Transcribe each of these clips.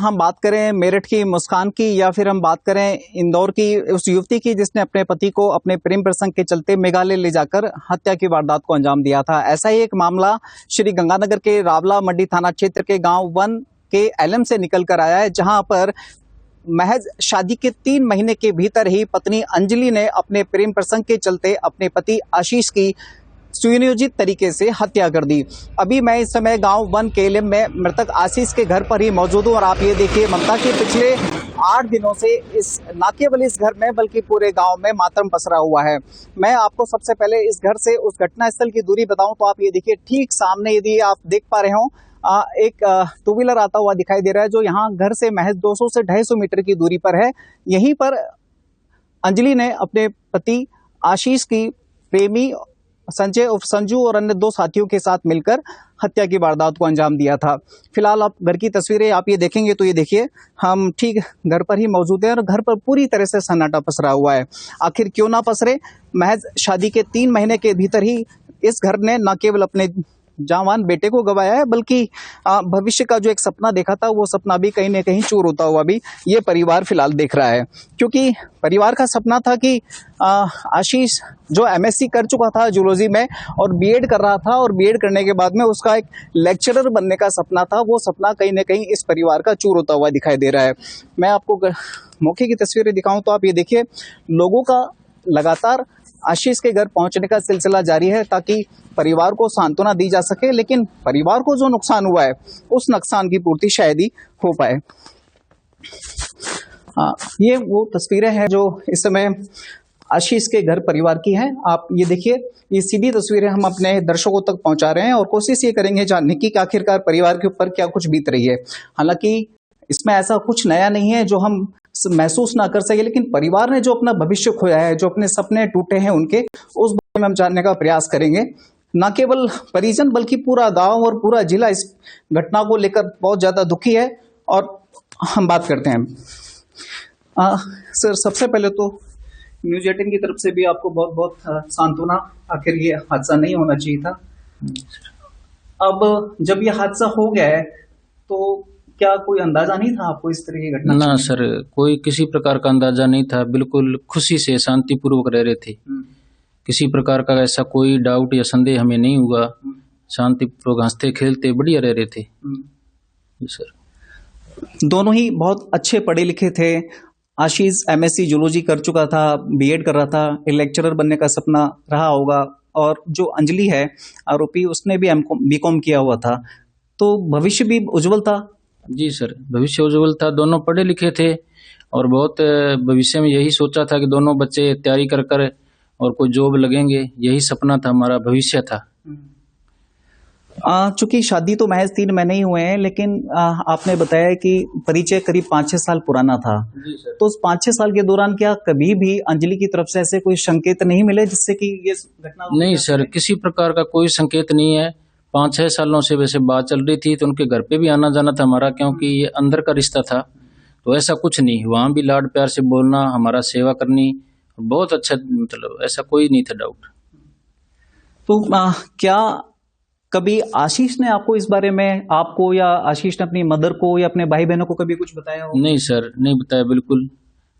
हम बात करें मेरठ की मुस्कान की या फिर हम बात करें इंदौर की उस युवती की जिसने अपने पति को अपने प्रेम प्रसंग के चलते मेघालय ले जाकर हत्या की वारदात को अंजाम दिया था। ऐसा ही एक मामला श्री गंगानगर के रावला मंडी थाना क्षेत्र के गांव 1 के एलएम से निकल कर आया है, जहां पर महज शादी के 3 महीने के भीतर ही पत्नी अंजलि ने अपने प्रेम प्रसंग के चलते अपने पति आशीष की सुनियोजित तरीके से हत्या कर दी। अभी मैं इस समय गांव 1 के एलएम में मृतक आशीष के घर पर ही मौजूद हूं और आप ये देखिए ममता के पिछले 8 दिनों से इस न केवल इस घर में बल्कि पूरे गांव में मातम पसरा हुआ है। मैं आपको सबसे पहले इस घर से उस घटनास्थल की दूरी बताऊं तो आप ये देखिए ठीक सामने, यदि आप देख पा रहे हो, एक 2 व्हीलर आता हुआ दिखाई दे रहा है जो यहाँ घर से महज 200 से 250 मीटर की दूरी पर है। यहीं पर अंजलि ने अपने पति आशीष की प्रेमी संजय उर्फ संजू और अन्य 2 साथियों के साथ मिलकर हत्या की वारदात को अंजाम दिया था। फिलहाल आप घर की तस्वीरें आप ये देखेंगे तो ये देखिए हम ठीक घर पर ही मौजूद हैं और घर पर पूरी तरह से सन्नाटा पसरा हुआ है। आखिर क्यों ना पसरे, महज शादी के 3 महीने के भीतर ही इस घर ने न केवल अपने जवान बेटे को गंवाया है बल्कि भविष्य का जो एक सपना देखा था वो सपना भी कहीं न कहीं चूर होता हुआ भी ये परिवार फिलहाल देख रहा है। क्योंकि परिवार का सपना था कि आशीष जो एमएससी कर चुका था जूलॉजी में और बीएड कर रहा था और बीएड करने के बाद में उसका एक लेक्चरर बनने का सपना था, वो सपना कहीं न कहीं इस परिवार का चूर होता हुआ दिखाई दे रहा है। मैं आपको मौके की तस्वीरें दिखाऊं तो आप ये देखिए लोगों का लगातार आशीष के घर पहुंचने का सिलसिला जारी है ताकि परिवार को सांत्वना दी जा सके, लेकिन परिवार को जो नुकसान हुआ है उस नुकसान की पूर्ति शायद ही हो पाए। ये वो तस्वीरें हैं जो इस समय आशीष के घर परिवार की हैं। आप ये देखिए, ये सीधी तस्वीरें हम अपने दर्शकों तक पहुंचा रहे हैं और कोशिश ये करेंगे जानने की कि आखिरकार परिवार के ऊपर क्या कुछ बीत रही है। हालांकि इसमें ऐसा कुछ नया नहीं है जो हम महसूस ना कर सके, लेकिन परिवार ने जो अपना भविष्य खोया है, जो अपने सपने टूटे हैं उनके, उस बारे में हम जानने का प्रयास करेंगे। न केवल परिजन बल्कि पूरा गांव और पूरा जिला इस घटना को लेकर बहुत ज्यादा दुखी है और हम बात करते हैं। सर, सबसे पहले तो न्यूज 18 की तरफ से भी आपको बहुत बहुत सांत्वना। आखिर ये हादसा नहीं होना चाहिए था। अब जब ये हादसा हो गया है तो क्या कोई अंदाजा नहीं था आपको इस तरह की घटना? ना सर, कोई किसी प्रकार का अंदाजा नहीं था। बिल्कुल खुशी से शांतिपूर्वक रह रहे थे। किसी प्रकार का ऐसा कोई डाउट या संदेह हमें नहीं हुआ। शांतिपूर्वक हंसते खेलते बढ़िया रह रहे थे। सर, दोनों ही बहुत अच्छे पढ़े लिखे थे। आशीष एमएससी जूलॉजी कर चुका था, बीएड कर रहा था, एक लेक्चरर बनने का सपना रहा होगा, और जो अंजलि है आरोपी, उसने भी बीकॉम किया हुआ था, तो भविष्य भी उज्जवल था। जी सर, भविष्य उज्जवल था। दोनों पढ़े लिखे थे और बहुत भविष्य में यही सोचा था कि दोनों बच्चे तैयारी कर कर और कोई जॉब लगेंगे, यही सपना था, हमारा भविष्य था। चूंकि शादी तो महज 3 महीने ही हुए हैं, लेकिन आपने बताया कि परिचय करीब 5-6 साल पुराना था। तो उस 5-6 साल के दौरान क्या कभी भी अंजलि की तरफ से ऐसे कोई संकेत नहीं मिले जिससे कि ये घटना? नहीं सर, किसी प्रकार का कोई संकेत नहीं है। 5-6 सालों से वैसे बात चल रही थी तो उनके घर पे भी आना जाना था हमारा, क्योंकि ये अंदर का रिश्ता था। तो ऐसा कुछ नहीं, वहाँ भी लाड प्यार से बोलना, हमारा सेवा करनी, बहुत अच्छा, मतलब ऐसा कोई नहीं था डाउट। तो क्या कभी आशीष ने आपको इस बारे में, आपको या आशीष ने अपनी मदर को या अपने भाई बहनों को कभी कुछ बताया हो? नहीं सर, नहीं बताया। बिल्कुल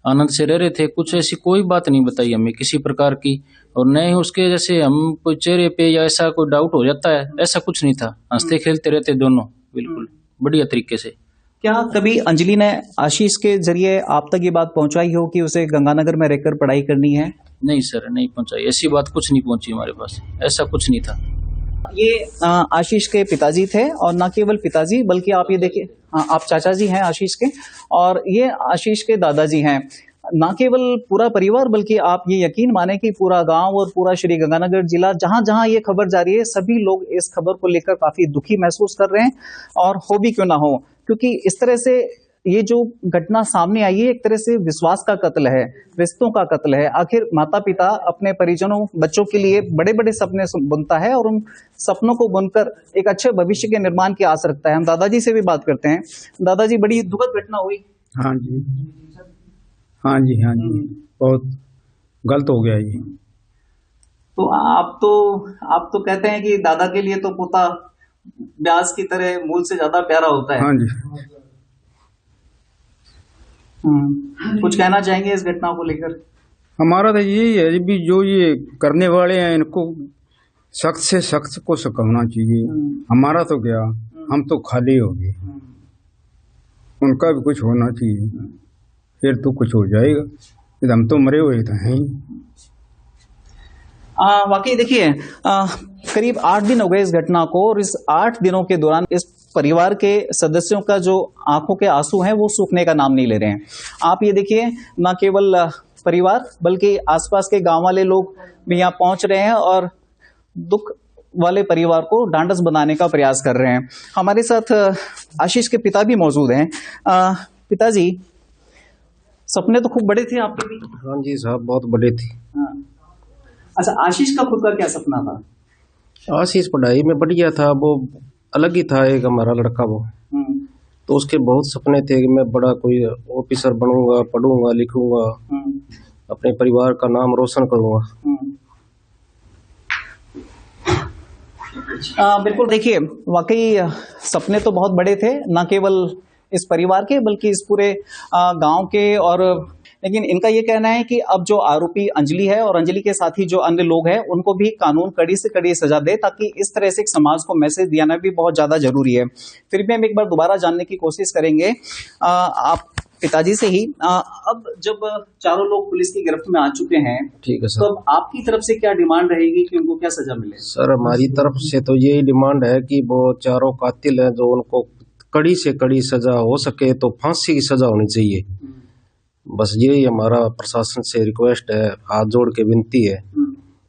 आनंद से रह रहे थे, कुछ ऐसी कोई बात नहीं बताई हमें किसी प्रकार की, और न ही उसके जैसे हम कोई चेहरे पे या ऐसा कोई डाउट हो जाता है, ऐसा कुछ नहीं था। हंसते खेलते रहते दोनों, बिल्कुल बढ़िया तरीके से। क्या कभी अंजलि ने आशीष के जरिए आप तक ये बात पहुंचाई हो कि उसे गंगानगर में रहकर पढ़ाई करनी है? नहीं सर, नहीं पहुंचाई, ऐसी बात कुछ नहीं पहुंची हमारे पास, ऐसा कुछ नहीं था। ये आशीष के पिताजी थे, और न केवल पिताजी बल्कि आप ये देखिए, आप चाचा जी हैं आशीष के, और ये आशीष के दादाजी हैं। न केवल पूरा परिवार बल्कि आप ये यकीन माने कि पूरा गांव और पूरा श्री गंगानगर जिला, जहां जहां ये खबर जा रही है, सभी लोग इस खबर को लेकर काफी दुखी महसूस कर रहे हैं। और हो भी क्यों ना हो, क्योंकि इस तरह से ये जो घटना सामने आई है एक तरह से विश्वास का कत्ल है, रिश्तों का कत्ल है। आखिर माता पिता अपने परिजनों, बच्चों के लिए बड़े बड़े सपने बुनता है और उन सपनों को बुनकर एक अच्छे भविष्य के निर्माण की आस रखता है। हम दादाजी से भी बात करते हैं। दादाजी, बड़ी दुखद घटना हुई। हाँ जी, हाँ जी, हाँ जी, बहुत गलत हो गया ये। तो आप तो कहते हैं कि दादा के लिए तो पोता ब्याज की तरह मूल से ज्यादा प्यारा होता है। हाँ जी, कुछ कहना चाहेंगे इस घटना को लेकर? हमारा तो यही है भी जो ये करने वाले हैं इनको सख्त से सख्त को होना चाहिए। हमारा तो क्या, हम तो खाली हो गए, उनका भी कुछ होना चाहिए, फिर तो कुछ हो जाएगा। हम तो मरे हुए तो हैं ही। वाकई देखिए, करीब 8 दिन हो गए इस घटना को, और इस 8 दिनों के दौरान इस परिवार के सदस्यों का जो आंखों के आंसू हैं वो सूखने का नाम नहीं ले रहे हैं। आप ये देखिए, न केवल परिवार बल्कि आसपास के गांव वाले लोग भी यहाँ पहुंच रहे हैं और दुख वाले परिवार को ढांढस बनाने का प्रयास कर रहे हैं। हमारे साथ आशीष के पिता भी मौजूद हैं। पिताजी, सपने तो खूब बड़े थे आपके भी? हाँ जी साहब, बहुत बड़े थे। अच्छा, आशीष का खुद का क्या सपना था? आशीष पढ़ाई में बढ़िया था, वो अलग ही था एक हमारा लड़का वो। तो उसके बहुत सपने थे कि मैं बड़ा कोई ऑफिसर बनूंगा, पढ़ूंगा, लिखूंगा, अपने परिवार का नाम रोशन करूंगा। बिल्कुल, देखिए वाकई सपने तो बहुत बड़े थे, न केवल इस परिवार के बल्कि इस पूरे गांव के। और लेकिन इनका ये कहना है कि अब जो आरोपी अंजलि है और अंजलि के साथ ही जो अन्य लोग हैं उनको भी कानून कड़ी से कड़ी सजा दे, ताकि इस तरह से एक समाज को मैसेज दिया भी बहुत ज्यादा जरूरी है। फिर भी हम एक बार दोबारा जानने की कोशिश करेंगे आप पिताजी से ही। अब जब चारों लोग पुलिस की गिरफ्त में आ चुके हैं, ठीक है सर, तो अब आपकी तरफ से क्या डिमांड रहेगी कि उनको क्या सजा मिले? सर हमारी तरफ से तो यही डिमांड है कि वो चारों कातिल हैं जो उनको कड़ी से कड़ी सजा हो सके तो फांसी की सजा होनी चाहिए। बस यही हमारा प्रशासन से रिक्वेस्ट है, हाथ जोड़ के विनती है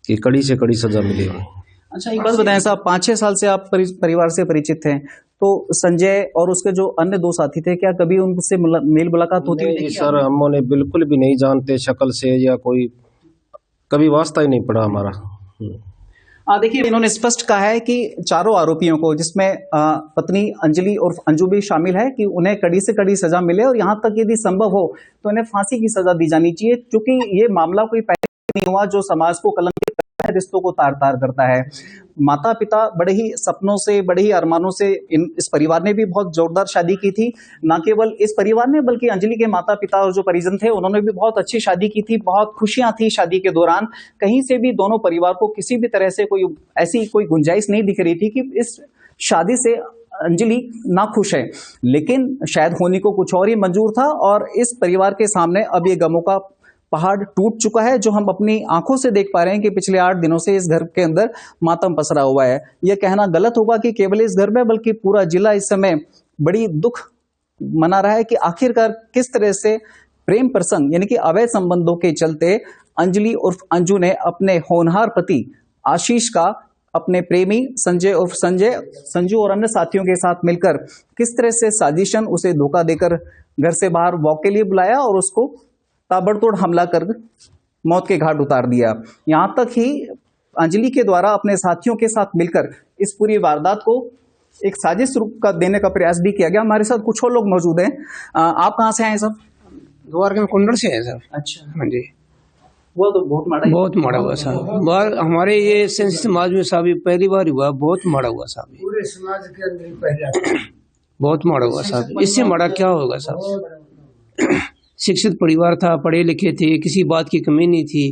कि कड़ी से कड़ी सजा मिले उन्हें। अच्छा, एक बात बताएं साहब, 5-6 साल से आप परिवार से परिचित थे, तो संजय और उसके जो अन्य 2 साथी थे, क्या कभी उनसे मेल मुलाकात होती थी? सर हमने बिल्कुल भी नहीं जानते शक्ल से, या कोई कभी वास्ता ही नहीं पड़ा हमारा। देखिए, इन्होंने स्पष्ट कहा है कि चारों आरोपियों को, जिसमें पत्नी अंजलि और अंजू भी शामिल है, कि उन्हें कड़ी से कड़ी सजा मिले, और यहाँ तक यदि संभव हो तो इन्हें फांसी की सजा दी जानी चाहिए, क्योंकि ये मामला कोई पहले नहीं हुआ जो समाज को कलंकित करता है, रिश्तों को तार तार करता है। माता पिता बड़े ही सपनों से, बड़े ही अरमानों से इस परिवार ने भी बहुत जोरदार शादी की थी। न केवल इस परिवार ने बल्कि अंजलि के माता पिता और जो परिजन थे उन्होंने भी बहुत अच्छी शादी की थी, बहुत खुशियां थी शादी के दौरान। कहीं से भी दोनों परिवार को किसी भी तरह से कोई ऐसी कोई गुंजाइश नहीं दिख रही थी कि इस शादी से अंजलि ना खुश है, लेकिन शायद होने को कुछ और ही मंजूर था। और इस परिवार के सामने अब ये गमों का पहाड़ टूट चुका है, जो हम अपनी आंखों से देख पा रहे हैं कि पिछले 8 दिनों से इस घर के अंदर मातम पसरा हुआ है। यह कहना गलत होगा कि केवल इस घर में, बल्कि पूरा जिला इस समय बड़ी दुख मना रहा है कि आखिरकार किस तरह से प्रेम प्रसंग यानी कि अवैध संबंधों के चलते अंजलि उर्फ अंजू ने अपने होनहार पति आशीष का अपने प्रेमी संजय उर्फ संजू और अन्य साथियों के साथ मिलकर किस तरह से साजिशन उसे धोखा देकर घर से बाहर वॉक के लिए बुलाया और उसको ताबड़तोड़ हमला कर मौत के घाट उतार दिया। यहां तक ही अंजलि के द्वारा अपने साथियों के साथ मिलकर इस पूरी वारदात को एक साजिश रूप का देने का प्रयास भी किया गया। हमारे साथ कुछ और लोग मौजूद हैं। आप कहां से आए सब? द्वारका कुंडल से है सर। अच्छा, हाँ जी। वो तो बहुत माड़ा हुआ साहब। हमारे ये सेंस समाज में साहब पहली बार हुआ, बहुत माड़ा हुआ साहब, पूरे समाज के अंदर पहला बहुत माड़ा हुआ साहब। इससे माड़ा क्या होगा साहब? शिक्षित परिवार था, पढ़े लिखे थे, किसी बात की कमी नहीं थी,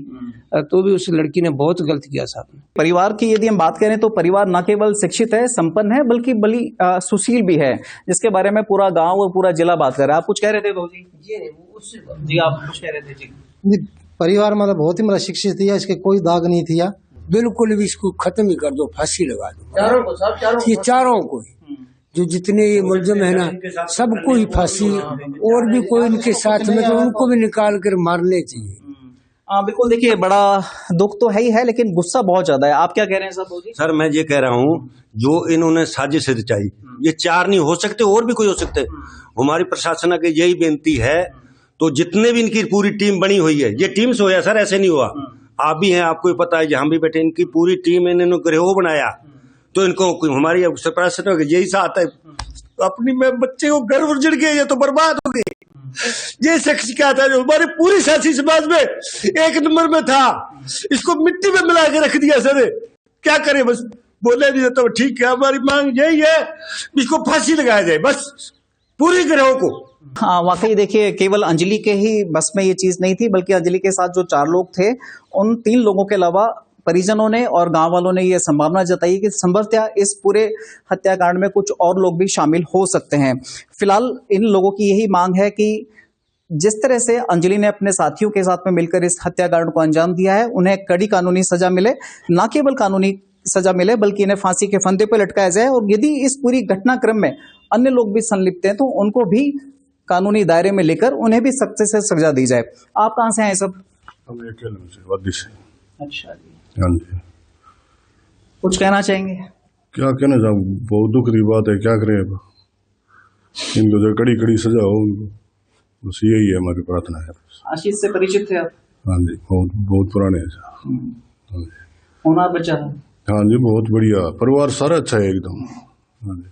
तो भी उस लड़की ने बहुत गलत किया साहब। परिवार की यदि हम बात करें तो परिवार न केवल शिक्षित है, संपन्न है, बल्कि बड़ी सुशील भी है, जिसके बारे में पूरा गांव और पूरा जिला बात कर रहा है। आप कुछ कह रहे थे भाजी? जी आप कुछ कह रहे थे? जी, परिवार मतलब बहुत ही मतलब शिक्षित थी, इसके कोई दाग नहीं थी, बिल्कुल भी इसको खत्म ही कर दो, फांसी लगा दो ये चारों को, जो जितने ये मुलजिम है ना सबको ही फांसी, और भी कोई इनके साथ में तो उनको भी निकाल कर मारने चाहिए। बिल्कुल, देखिए बड़ा दुख तो है ही है, लेकिन गुस्सा बहुत ज्यादा है। आप क्या कह रहे हैं साहब? सर मैं ये कह रहा हूँ, जो इन्होंने साजिश रचाई, ये 4 नहीं हो सकते, और भी कोई हो सकते। हमारी प्रशासन की यही बेनती है, तो जितने भी इनकी पूरी टीम बनी हुई है, ये टीम से होया सर, ऐसे नहीं हुआ। आप भी हैं, आपको भी पता है, हम भी बैठे, इनकी पूरी टीम इन्होंने गिरोह बनाया, तो इनको हमारी प्रशासन यही साथ है, अपनी में बच्चे को गर्व उजड़ गए, ये तो बर्बाद हो गए। ये शख्स क्या था जो हमारे पूरी सियासी समाज में 1 नंबर में था, इसको मिट्टी में मिला के रख दिया सर। क्या करें, बस बोले नहीं तो ठीक है, हमारी मांग यही है, इसको फांसी लगाया जाए बस, पूरी गिरोह को। हाँ, वाकई देखिए केवल अंजलि के ही बस में ये चीज नहीं थी, बल्कि अंजलि के साथ जो 4 लोग थे, उन 3 लोगों के अलावा परिजनों ने और गांव वालों ने ये संभावना जताई कि संभवतः इस पूरे हत्याकांड में कुछ और लोग भी शामिल हो सकते हैं। फिलहाल इन लोगों की यही मांग है कि जिस तरह से अंजलि ने अपने साथियों के साथ में मिलकर इस हत्याकांड को अंजाम दिया है, उन्हें कड़ी कानूनी सजा मिले, न केवल कानूनी सजा मिले बल्कि इन्हें फांसी के फंदे पर लटकाया जाए, और यदि इस पूरी घटनाक्रम में अन्य लोग भी संलिप्त हैं तो उनको भी कानूनी दायरे में लेकर उन्हें भी सख्त से सजा दी जाए। आप कहां से हैं सब? हम वादी से। अच्छा जी, हाँ जी। कुछ कहना चाहेंगे? क्या कहना चाहूँ, बहुत दुख की बात है, क्या करें अब। इनको जो कड़ी कड़ी सजा हो उनको, बस यही है हमारी प्रार्थना है। आशीष से परिचित थे आप? हाँ जी, बहुत पुराने हैं। हाँ जी। होना बचा? हाँ जी, बहुत बढ़िया, परिवार सारा अच्छा है एकदम। हाँ जी,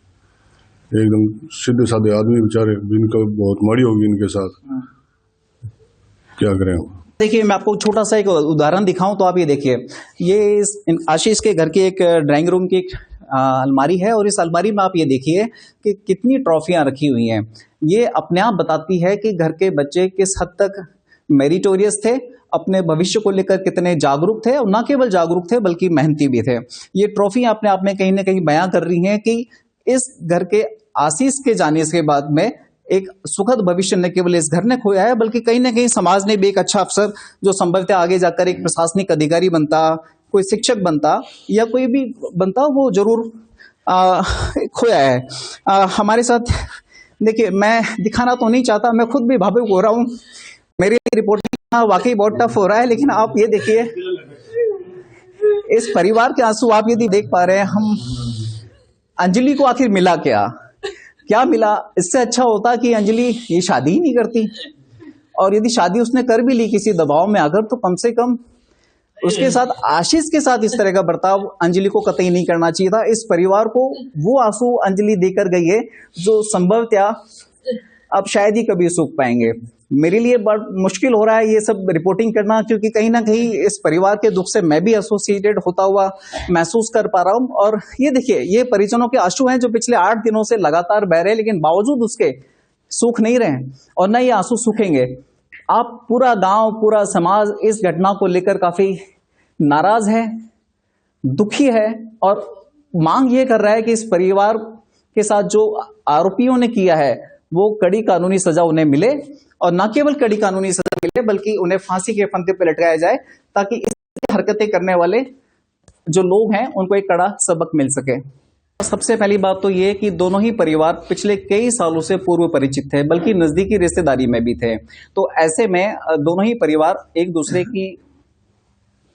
एकदम सीधे साधे आदमी बेचारे, जिनका बहुत माड़ी होगी इनके साथ, क्या करें। देखिए मैं आपको छोटा सा एक उदाहरण दिखाऊं तो आप ये देखिए, ये आशीष के घर की एक ड्राइंग रूम की एक अलमारी है, और इस अलमारी में आप ये देखिए कि कितनी ट्रॉफियां रखी हुई हैं। ये अपने आप बताती है कि घर के बच्चे किस हद तक मेरिटोरियस थे, अपने भविष्य को लेकर कितने जागरूक थे, और न केवल जागरूक थे बल्कि मेहनती भी थे। ये ट्रॉफी अपने आप में कहीं ना कहीं बयां कर रही हैं कि इस घर के आशीष के जाने के बाद में एक सुखद भविष्य न केवल इस घर ने खोया है, बल्कि कहीं ना कहीं समाज ने भी एक अच्छा अफसर जो संभवतः आगे जाकर एक प्रशासनिक अधिकारी बनता, कोई शिक्षक बनता या कोई भी बनता, वो जरूर खोया है। हमारे साथ देखिए, मैं दिखाना तो नहीं चाहता, मैं खुद भी भावुक हो रहा हूँ, मेरी रिपोर्टिंग वाकई बहुत टफ हो रहा है, लेकिन आप ये देखिए इस परिवार के आंसू आप यदि देख पा रहे हैं। हम अंजलि को आखिर मिला क्या मिला? इससे अच्छा होता कि अंजलि ये शादी ही नहीं करती, और यदि शादी उसने कर भी ली किसी दबाव में आकर, तो कम से कम उसके साथ आशीष के साथ इस तरह का बर्ताव अंजलि को कतई नहीं करना चाहिए था। इस परिवार को वो आंसू अंजलि देकर गई है जो संभवतः अब शायद ही कभी सूख पाएंगे। मेरे लिए बहुत मुश्किल हो रहा है ये सब रिपोर्टिंग करना, क्योंकि कहीं ना कहीं इस परिवार के दुख से मैं भी एसोसिएटेड होता हुआ महसूस कर पा रहा हूं। और ये देखिए, ये परिजनों के आंसू हैं जो पिछले 8 दिनों से लगातार बह रहे हैं, लेकिन बावजूद उसके सूख नहीं रहे और न ये आंसू सूखेंगे। आप पूरा गांव, पूरा समाज इस घटना को लेकर काफी नाराज है, दुखी है, और मांग ये कर रहा है कि इस परिवार के साथ जो आरोपियों ने किया है वो कड़ी कानूनी सजा उन्हें मिले, और न केवल कड़ी कानूनी सजा मिले बल्कि उन्हें फांसी के फंदे पर लटकाया जाए, ताकि इस हरकतें करने वाले जो लोग हैं उनको एक कड़ा सबक मिल सके। सबसे पहली बात तो ये कि दोनों ही परिवार पिछले कई सालों से पूर्व परिचित थे, बल्कि नजदीकी रिश्तेदारी में भी थे। तो ऐसे में दोनों ही परिवार एक दूसरे की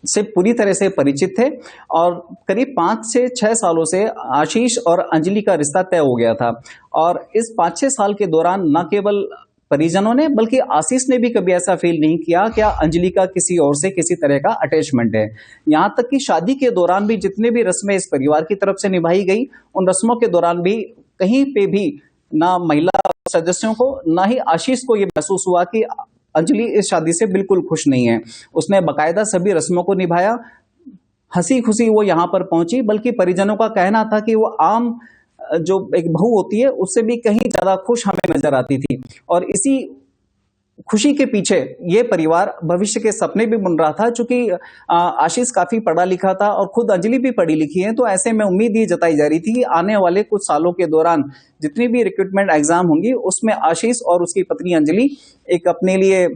से पूरी तरह से परिचित थे, और करीब 5 से 6 सालों से आशीष और अंजलि का रिश्ता तय हो गया था। और इस 5-6 साल के दौरान न केवल परिजनों ने बल्कि आशीष ने भी कभी ऐसा फील नहीं किया कि अंजलि का किसी और से किसी तरह का अटैचमेंट है। यहाँ तक कि शादी के दौरान भी जितने भी रस्में इस परिवार की तरफ से निभाई गई, उन रस्मों के दौरान भी कहीं पे भी ना महिला सदस्यों को ना ही आशीष को ये महसूस हुआ कि अंजलि इस शादी से बिल्कुल खुश नहीं है। उसने बाकायदा सभी रस्मों को निभाया, हंसी खुशी वो यहाँ पर पहुंची, बल्कि परिजनों का कहना था कि वो आम जो एक बहू होती है उससे भी कहीं ज्यादा खुश हमें नजर आती थी। और इसी खुशी के पीछे ये परिवार भविष्य के सपने भी बुन रहा था, चूंकि आशीष काफी पढ़ा लिखा था और खुद अंजलि भी पढ़ी लिखी है। तो ऐसे में उम्मीद ये जताई जा रही थी कि आने वाले कुछ सालों के दौरान जितनी भी रिक्रूटमेंट एग्जाम होंगी उसमें आशीष और उसकी पत्नी अंजलि एक अपने लिए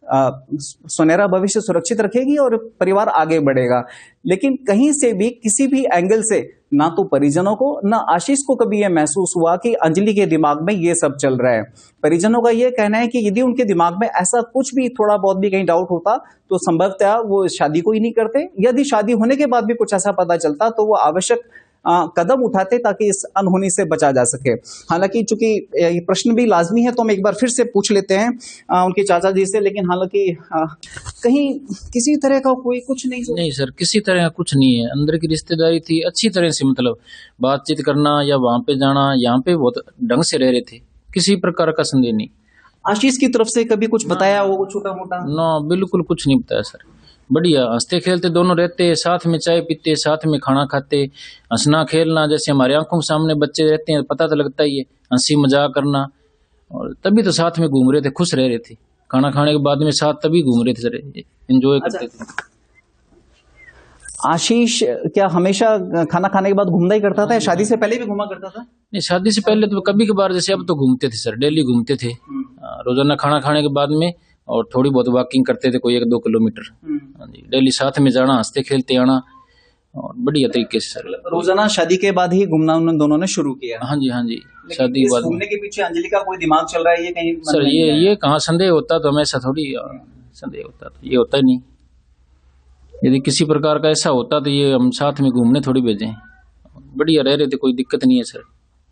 सुनहरा भविष्य सुरक्षित रखेगी और परिवार आगे बढ़ेगा। लेकिन कहीं से भी किसी भी एंगल से ना तो परिजनों को ना आशीष को कभी यह महसूस हुआ कि अंजलि के दिमाग में ये सब चल रहा है। परिजनों का यह कहना है कि यदि उनके दिमाग में ऐसा कुछ भी थोड़ा बहुत भी कहीं डाउट होता तो संभवतः वो शादी को ही नहीं करते। यदि शादी होने के बाद भी कुछ ऐसा पता चलता तो वो आवश्यक कदम उठाते ताकि इस अनहोनी से बचा जा सके। हालांकि चूंकि ये प्रश्न भी लाजमी है तो हम एक बार फिर से पूछ लेते हैं उनके चाचा जी से, लेकिन हालांकि कहीं किसी तरह का कोई कुछ नहीं सर, किसी तरह का कुछ नहीं है। अंदर की रिश्तेदारी थी अच्छी तरह से, मतलब बातचीत करना या वहां पे जाना, यहाँ पे बहुत ढंग से रह रहे थे, किसी प्रकार का संदेह नहीं। आशीष की तरफ से कभी कुछ बताया हो छोटा मोटा? ना, बिल्कुल कुछ नहीं बताया सर। बढ़िया हंसते खेलते दोनों रहते, साथ में चाय पीते, साथ में खाना खाते, हंसना खेलना, जैसे हमारे आंखों के सामने बच्चे रहते हैं पता तो लगता ही है, हंसी मजाक करना। और तभी तो साथ में घूम रहे थे, खुश रह रहे थे। खाना खाने के बाद में साथ तभी घूम रहे थे सर, एंजॉय करते थे। आशीष क्या हमेशा खाना खाने के बाद घूमना ही करता था या शादी से पहले भी घूमा करता था? नहीं, शादी से पहले तो कभी कभार, जैसे अब तो घूमते थे सर, डेली घूमते थे। रोजाना खाना खाने के बाद में, और थोड़ी बहुत वॉकिंग करते थे, कोई 1-2 किलोमीटर। हाँ जी, डेली साथ में जाना, हंसते खेलते आना, और बढ़िया तरीके से सर। रोजाना शादी के बाद ही घूमना उन दोनों ने शुरू किया? हाँ जी, हाँ जी, शादी के बाद। घूमने के पीछे अंजलि का कोई दिमाग चल रहा है ये कहीं सर? ये कहाँ संदेह होता, तो हमेशा थोड़ी संदेह होता, तो ये होता ही नहीं। यदि किसी प्रकार का ऐसा होता तो ये हम साथ में घूमने थोड़ी भेजें। बढ़िया रह रहे थे, कोई दिक्कत नहीं है सर।